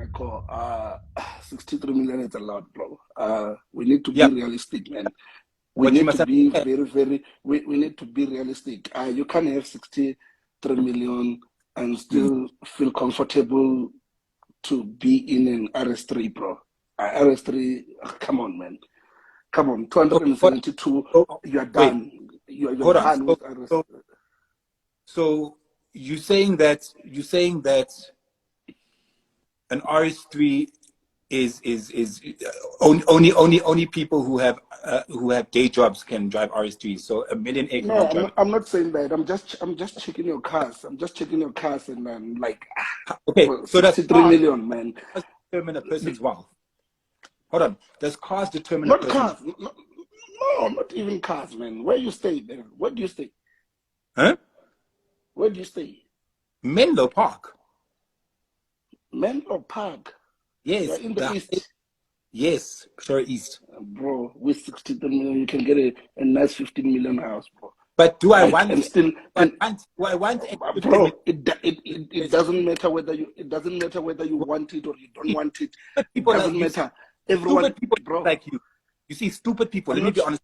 call 63 million is a lot, bro. We need to be Yeah, realistic, man. We but you need must to be understand. we need to be realistic. You can't have 63 million and Mm. still feel comfortable to be in an RS3, bro. RS3, come on, man. Come on, Okay, hold on. 272, So, you're wait, done. You're hold on. done with RS. So you saying that an RS3 is only people who have day jobs can drive RS3. So a millionaire No, cannot drive. I'm not saying that. I'm just checking your cars. I'm just checking your cars and then like Okay, bro, so does 63 cars million, man. determine a person's wealth? Hold on. Does cars determine a Not person's cars. No, not even cars, man. Where you stay, man? Where do you stay? huh? Where do you stay? Menlo Park. Menlo Park. You're Yes, in the east. yes, sure East. Bro, with 63 million, you can get a nice 15 million house, bro. But do I Like, want and it? still, and Do I want a 15 million? bro, it doesn't matter whether you want it or you don't want it. Stupid It people doesn't you matter. stupid Everyone, people bro. like you. You see, stupid people. I'm Let me not. be honest.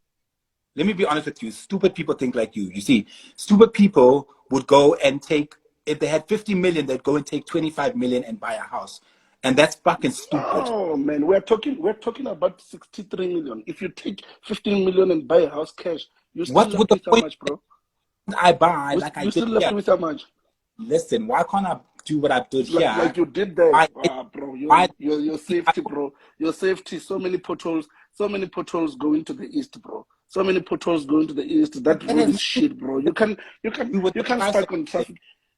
Let me be honest with you. Stupid people think like you. You see, stupid people would go and take, if they had 50 million, they'd go and take 25 million and buy a house. And that's fucking stupid. Oh man, we're talking about 63 million. If you take 15 million and buy a house cash, you're still What would left the with how point much, bro? I buy like I You did still left here? with how much? Listen, why can't I do what I did Like here? you did there, Why, bro. why, Your safety, bro. Your safety. So many potholes. So many potholes going to the east, bro. So many potholes going to the east. That that road has is nothing shit, bro. to do with You the can price of stuck on it. traffic,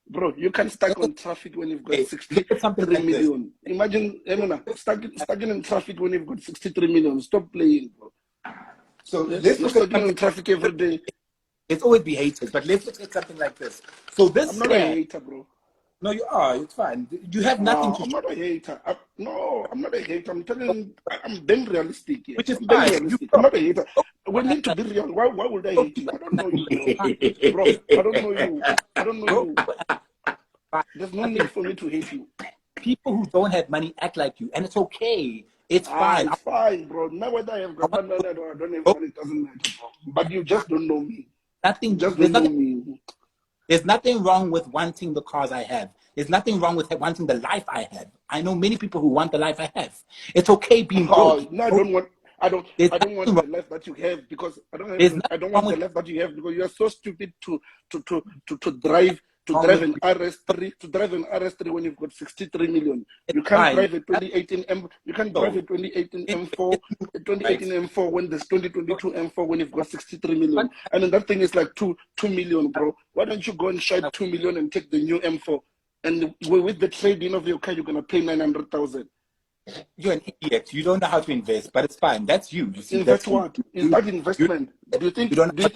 bro. You can stuck That is, on traffic when you've got okay, look at something 63 like this. million. Imagine, Emuna, stuck in traffic when you've got 63 million. Stop playing, bro. So let's You're look at stuck in something. traffic every day. It's always be haters, but let's look at something like this. So I'm this not a here, hater, bro. no, you are. It's fine. You have nothing to I'm show, not a hater. No, I'm not a hater. I'm being realistic here. which is I'm being fine. You realistic. I'm know, not a hater. We need to be real. Why would I hate you? I don't know you, bro. Bro, I don't know you. I don't know bro, you. There's no nothing. need for me to hate you. People who don't have money act like you, and it's okay. It's fine. It's fine, bro. Now whether I have I got want money or I don't have bro, money, it doesn't matter, bro. But you just don't know me. You nothing. just don't know me. There's nothing wrong with wanting the cars I have. There's nothing wrong with wanting the life I have. I know many people who want the life I have. It's okay being broke. Oh, no, I don't want. There's I don't nothing want wrong. the life that you have because There's I nothing don't wrong want the with life that you have because you are so stupid to wrong drive with an RS3 when you've got 63 million. it's You can't fine. drive a 2018 M. You can't drive So a 2018 it, M4, a right. 2018 M4 when there's 2022 M4 when you've got 63 million. But And then that thing is like 2 million, bro. Why don't you go and ship 2 million and take the new M4? And with the trade-in of your car, you're gonna pay 900,000. you're an idiot. You don't know how to invest, but it's fine. That's you. You see, Invest that's you. what? Is that investment? You don't know Do you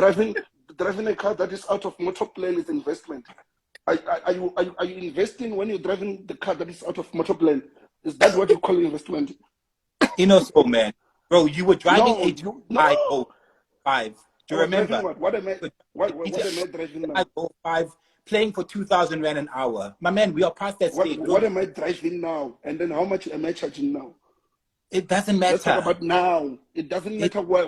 how think driving a car that is out of motor plan is investment? Are you investing when you're driving the car that is out of motor plan? Is that what you call investment? soul, man. Bro, you were driving No, a you 505. I Do you was driving remember? what? What am I driving now? 505, playing for 2,000 Rand an hour. My man, we are past that stage. What am I driving now? And then how much am I charging now? It doesn't Let's talk matter. about now. It doesn't It, matter where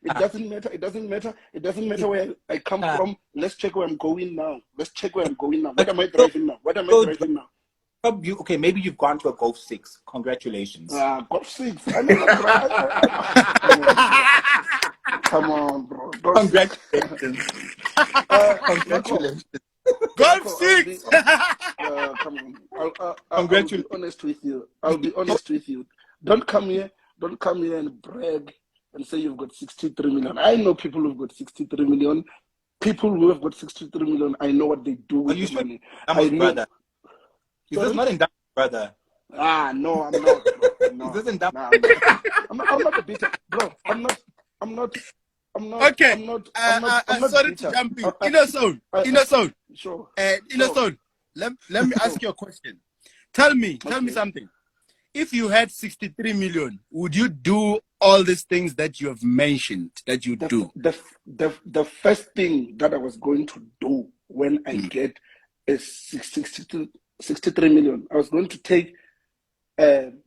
it uh, doesn't matter. It doesn't matter. It doesn't matter it, where I come uh, from. Let's check where I'm going now. Let's check where it, I'm going now. What but am I so, driving now? What am I so driving now? okay, maybe you've gone to a Golf 6. Congratulations. Golf six. I never drive. Come on, bro. Come on, bro. Golf six. Congratulations. Marco, Congratulations. Golf Marco, six. come on. I'll be Congratulations. honest with you. You I'll see, be honest with you. Don't come here. Don't come here and brag and say you've got 63 million. I know people who've got 63 million. People who have got 63 million, I know what they do are with you the sure money. I Damo's know. brother? Is this Sorry? not in Damo's brother? No, I'm not, bro. Is No, this in Damo's? no, I'm not. I'm not bitter, bro. I'm not. Okay. I'm not Sorry to bitter. jump in. Inner zone. I, Inner zone. sure, Inner sure, zone. Let me sure. ask you a question. Tell me Okay. something. If you had 63 million, would you do all these things that you have mentioned that you do? The first thing that I was going to do when I Mm. get a 63 million, I was going to take um,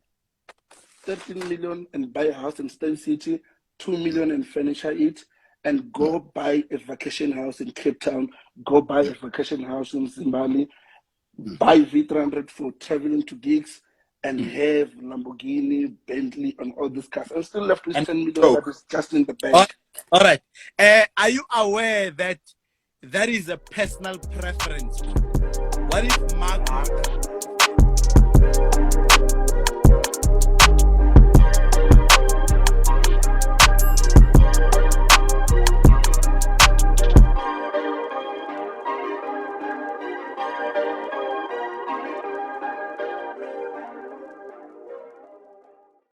13 million and buy a house in Stan City, 2 million and furniture it, and go buy a vacation house in Cape Town, go buy a vacation house in Zimbabwe, buy V300 for traveling to gigs, and have Lamborghini, Bentley, and all these cars. I'm still left with 10 million that is just in the bank. All right. Are you aware that that is a personal preference? What if Mark